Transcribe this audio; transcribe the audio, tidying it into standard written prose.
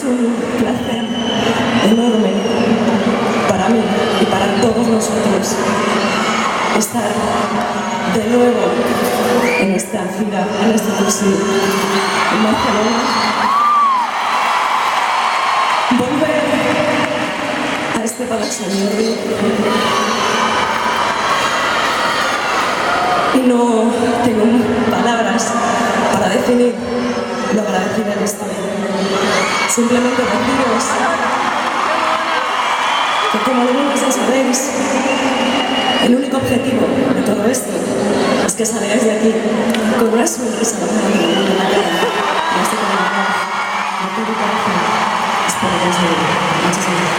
un placer enorme para mí y para todos nosotros estar de nuevo en esta gira, en este cursillo en Barcelona. Volver a este Palacio y no tengo palabras para definir lo agradecida que estoy. Simplemente deciros que, como algunos ya sabéis, el único objetivo de todo esto es que salgáis de aquí con una sonrisa en la cara. Y esto con el amor de todo corazón espero conseguirlo. Muchas gracias.